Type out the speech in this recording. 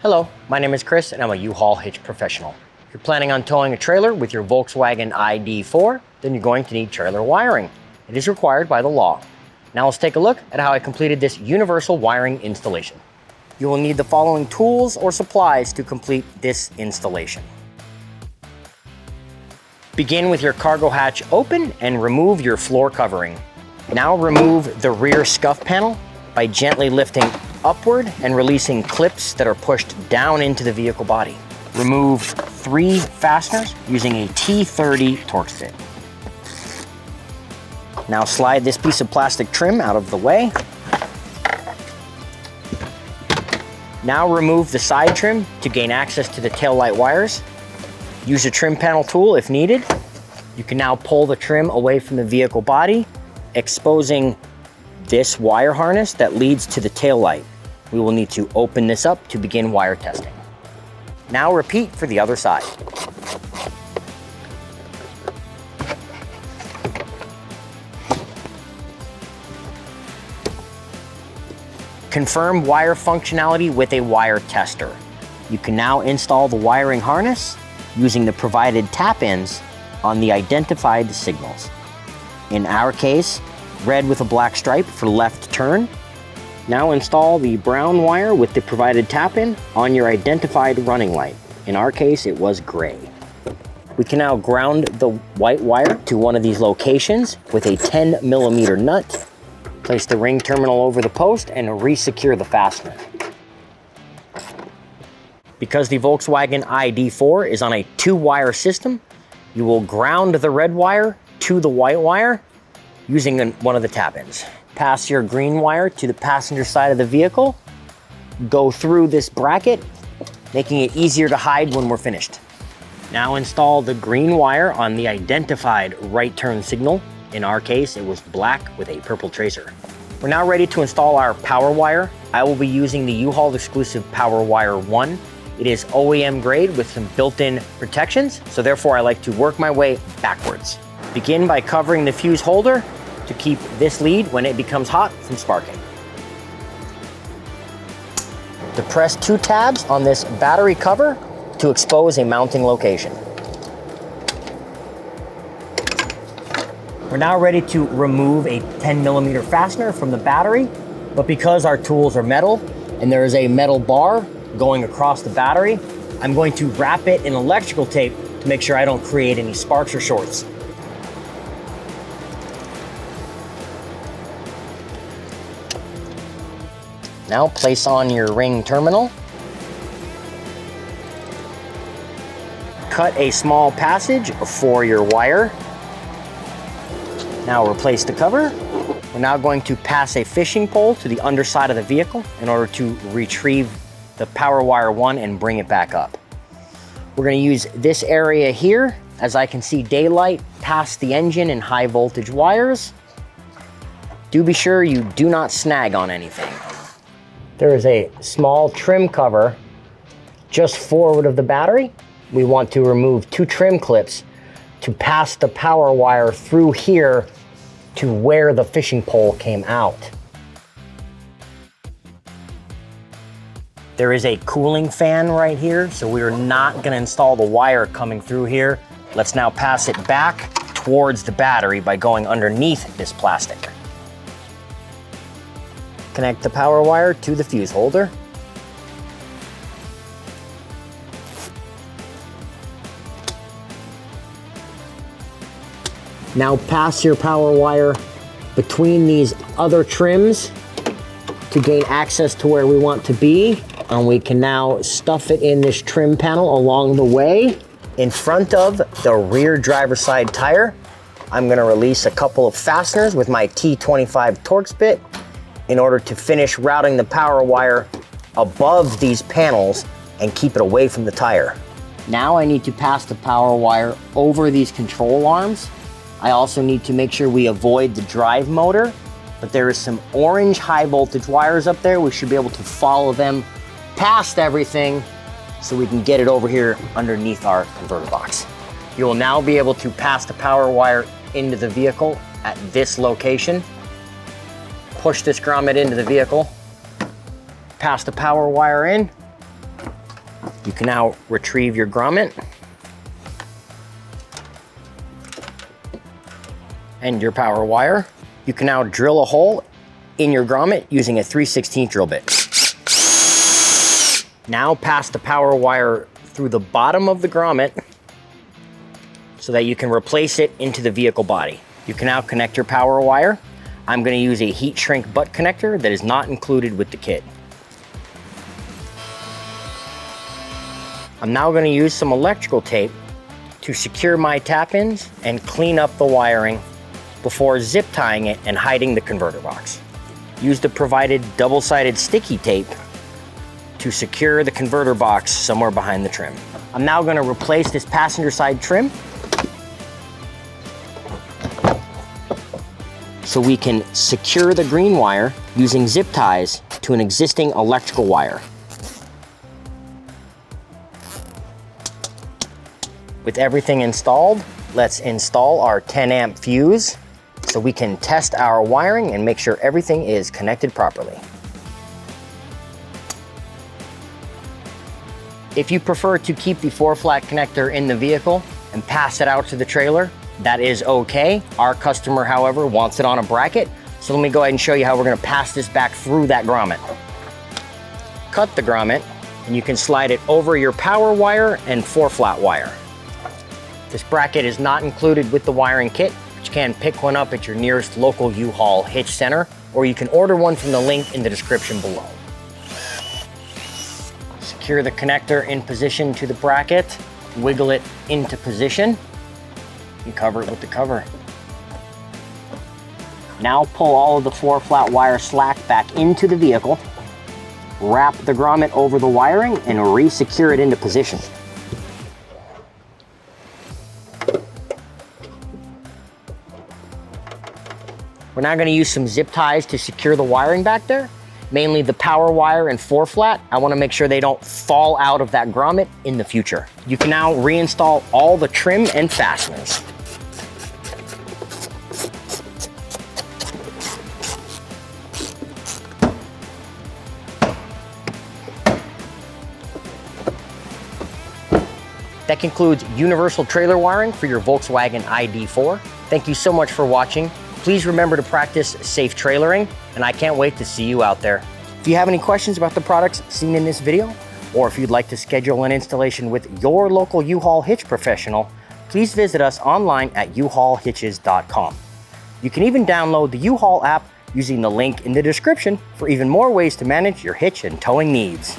Hello, my name is Chris and I'm a U-Haul hitch professional. If you're planning on towing a trailer with your Volkswagen ID.4, then you're going to need trailer wiring. It is required by the law. Now let's take a look at how I completed this universal wiring installation. You will need the following tools or supplies to complete this installation. Begin with your cargo hatch open and remove your floor covering. Now remove the rear scuff panel by gently lifting upward and releasing clips that are pushed down into the vehicle body. Remove 3 fasteners using a T30 Torx bit. Now slide this piece of plastic trim out of the way. Now remove the side trim to gain access to the taillight wires. Use a trim panel tool if needed. You can now pull the trim away from the vehicle body, exposing this wire harness that leads to the taillight. We will need to open this up to begin wire testing. Now repeat for the other side. Confirm wire functionality with a wire tester. You can now install the wiring harness using the provided tap-ins on the identified signals. In our case, red with a black stripe for left turn. Now install the brown wire with the provided tap-in on your identified running light. In our case, it was gray. We can now ground the white wire to one of these locations with a 10mm nut. Place the ring terminal over the post and re-secure the fastener. Because the Volkswagen ID.4 is on a 2-wire system, you will ground the red wire to the white wire using one of the tap-ins. Pass your green wire to the passenger side of the vehicle. Go through this bracket, making it easier to hide when we're finished. Now install the green wire on the identified right turn signal. In our case, it was black with a purple tracer. We're now ready to install our power wire. I will be using the U-Haul exclusive Power Wire 1. It is OEM grade with some built-in protections, so therefore I like to work my way backwards. Begin by covering the fuse holder to keep this lead when it becomes hot from sparking. Depress 2 tabs on this battery cover to expose a mounting location. We're now ready to remove a 10mm fastener from the battery, but because our tools are metal and there is a metal bar going across the battery, I'm going to wrap it in electrical tape to make sure I don't create any sparks or shorts. Now place on your ring terminal. Cut a small passage for your wire. Now replace the cover. We're now going to pass a fishing pole to the underside of the vehicle in order to retrieve the Power Wire 1 and bring it back up. We're going to use this area here, as I can see daylight past the engine and high voltage wires. Do be sure you do not snag on anything. There is a small trim cover just forward of the battery. We want to remove 2 trim clips to pass the power wire through here to where the fishing pole came out. There is a cooling fan right here, so we are not going to install the wire coming through here. Let's now pass it back towards the battery by going underneath this plastic. Connect the power wire to the fuse holder. Now pass your power wire between these other trims to gain access to where we want to be. And we can now stuff it in this trim panel along the way. In front of the rear driver's side tire, I'm going to release a couple of fasteners with my T25 Torx bit in order to finish routing the power wire above these panels and keep it away from the tire. Now I need to pass the power wire over these control arms. I also need to make sure we avoid the drive motor, but there is some orange high voltage wires up there. We should be able to follow them past everything so we can get it over here underneath our converter box. You will now be able to pass the power wire into the vehicle at this location. Push this grommet into the vehicle, pass the power wire in, You can now retrieve your grommet and your power wire. You can now drill a hole in your grommet using a 3/16 drill bit. Now pass the power wire through the bottom of the grommet so that you can replace it into the vehicle body. You can now connect your power wire. I'm going to use a heat shrink butt connector that is not included with the kit. I'm now going to use some electrical tape to secure my tap-ins and clean up the wiring before zip tying it and hiding the converter box. Use the provided double-sided sticky tape to secure the converter box somewhere behind the trim. I'm now going to replace this passenger side trim so we can secure the green wire using zip ties to an existing electrical wire. With everything installed, let's install our 10 amp fuse so we can test our wiring and make sure everything is connected properly. If you prefer to keep the 4-flat connector in the vehicle and pass it out to the trailer, that is okay. Our customer, however, wants it on a bracket, so let me go ahead and show you how we're going to pass this back through that grommet. Cut the grommet, and you can slide it over your power wire and 4-flat wire. This bracket is not included with the wiring kit, but you can pick one up at your nearest local U-Haul hitch center, or you can order one from the link in the description below. Secure the connector in position to the bracket, wiggle it into position, and cover it with the cover. Now pull all of the 4-flat wire slack back into the vehicle, wrap the grommet over the wiring, and re-secure it into position. We're now going to use some zip ties to secure the wiring back there, mainly the power wire and 4-flat. I want to make sure they don't fall out of that grommet in the future. You can now reinstall all the trim and fasteners. That concludes universal trailer wiring for your Volkswagen ID.4. Thank you so much for watching. Please remember to practice safe trailering, and I can't wait to see you out there. If you have any questions about the products seen in this video, or if you'd like to schedule an installation with your local U-Haul hitch professional, please visit us online at uhaulhitches.com. You can even download the U-Haul app using the link in the description for even more ways to manage your hitch and towing needs.